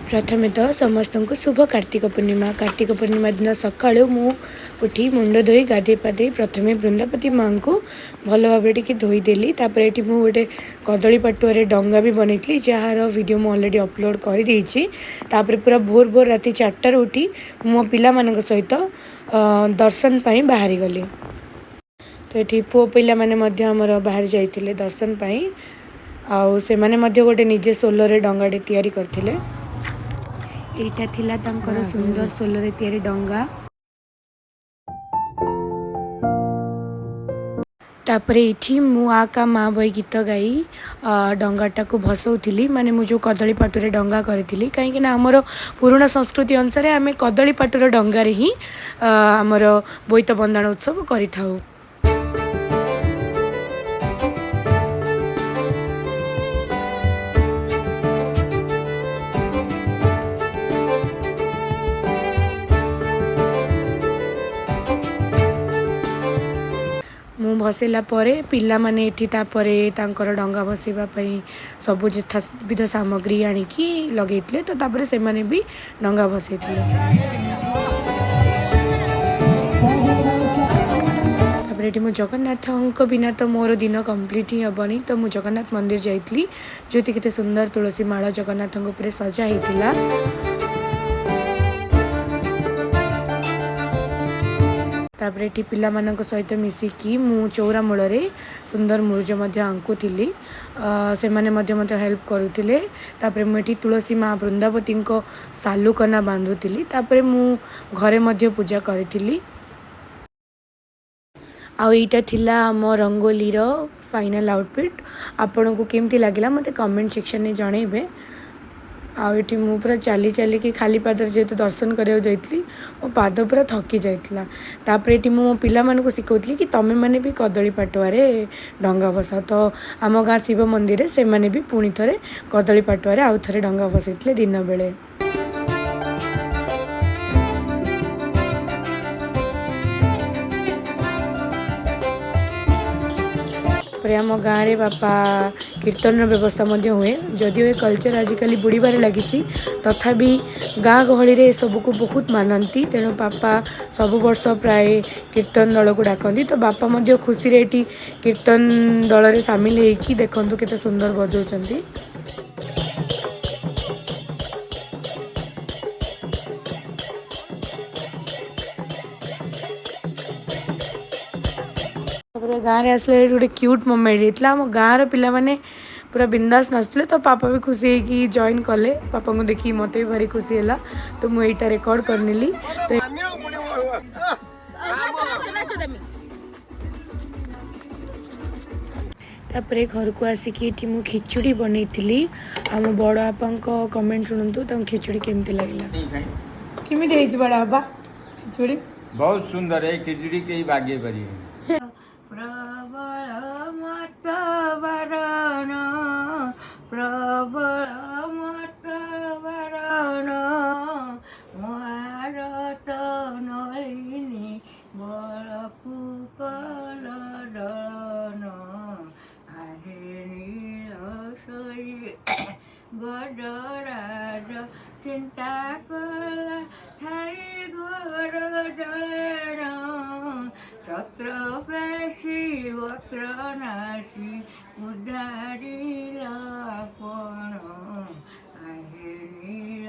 प्रथमे तो समस्त को शुभ कार्तिक पूर्णिमा दिन सकाळु मु उठी मुंड धोई गाधे पाधे प्रथमे बृंदापति माँ को भल भाव धोईदेली ये मु गोटे कदली पटुआ डंगा भी बनई जार वीडियो मुझे अलरेडी अपलोड कर पूरा भोर भोर राति 4टार उठी मो पिला मान सहित दर्शन पाई बाहरी गली। तो ये पुओ पिला माने आमर बाहर जाइए दर्शन पाई आउ से माने गोटे निजे सोलर डंगाटे तैयारी करथिले। एटा थिला तांकर सुंदर सोलर तैयारी डंगा। तापर ये मु आका माँ बई गीत गाई डंगाटा को भसौली माने मु जो कदली पाटुरे डंगा करी कहीं आमर पुराणा संस्कृति अनुसार आम कदली पाटुर डंगारे ही आमर बोईत बंदाण उत्सव करि थाउ। मु भसैला पिला माने एठी तापरे तांकर डंगा भसैबा पई सब विध सामग्री आनिकी लगेइतले तो तापरे से माने भी डंगा भसैथिले। तापरे एठी मु जगन्नाथ बिना तो मोर दिन कंप्लीट ही हेबनी तो मु जगन्नाथ मंदिर जाइतली जोति केते सुंदर तुलसी माला जगन्नाथ ऊपर सजा हेतिला। तापर ये पिला मानक सहित मिसिकी मु चौरा मूल सुंदर मुर्ज आंकुली से माने मते हेल्प करुथिले। तापर मुझे तुलसी माँ बृंदावती सालुकना बांधुली तापर मु घरे मध्य पूजा करी। आउ एटा थिला आम रंगोली रो फाइनल आउटफिट आपन को केमती लागला मते कमेंट सेक्शन में जणेबे। आठी मु पूरा चली चली कि खाली पादर जेहेतु दर्शन करा जाइली मो पाद पूरा थकी जाइला। तापर ये मो पिला मानक शिखौली कि तमें मैंने भी कदली पाटुआरे डंगा भसा तो आम गाँ शिव मंदिर से माने भी पुणी थे कदली पाटुआरे आउ थे डंगा भसैते दिन बेले। आम गाँव में बापा कीर्तन व्यवस्था हुए जदिव ये कल्चर आजिकल बुड़बार लगी तथापि गाँ गहली सब को बहुत मानती तेणु बापा सब वर्ष प्राय कीर्तन दल को डाकती तो बापा खुशी रे कीर्तन दल में सामिल होती देखु केते सुंदर बजाउछंती। गाँव में आसले गोटे क्यूट मोमेंट होता आम गाँव पिला माने पूरा बिंदास नाचुले तो पापा भी खुशी है जॉइन कले पापा को देखी मत भी भारी खुशी है तो मुझे रेकर्ड करनेली। तापर घर को आसिकी मु खिचुड़ी बनई आम बड़ बापा कमेंट शुणु खिचुड़ी केमती लगला केमी बड़ बाबा खिचुड़ी बहुत सुंदर है खिचड़ी के बागे परी प्रबल मत वरण प्रबल मत वरण मारत नलिनी बरकु कल दलन आहे नील गजराज चिंता कला ठाई घर जलेन छत्रपेशी वक्रनाशी उदारिला आपण आहे नील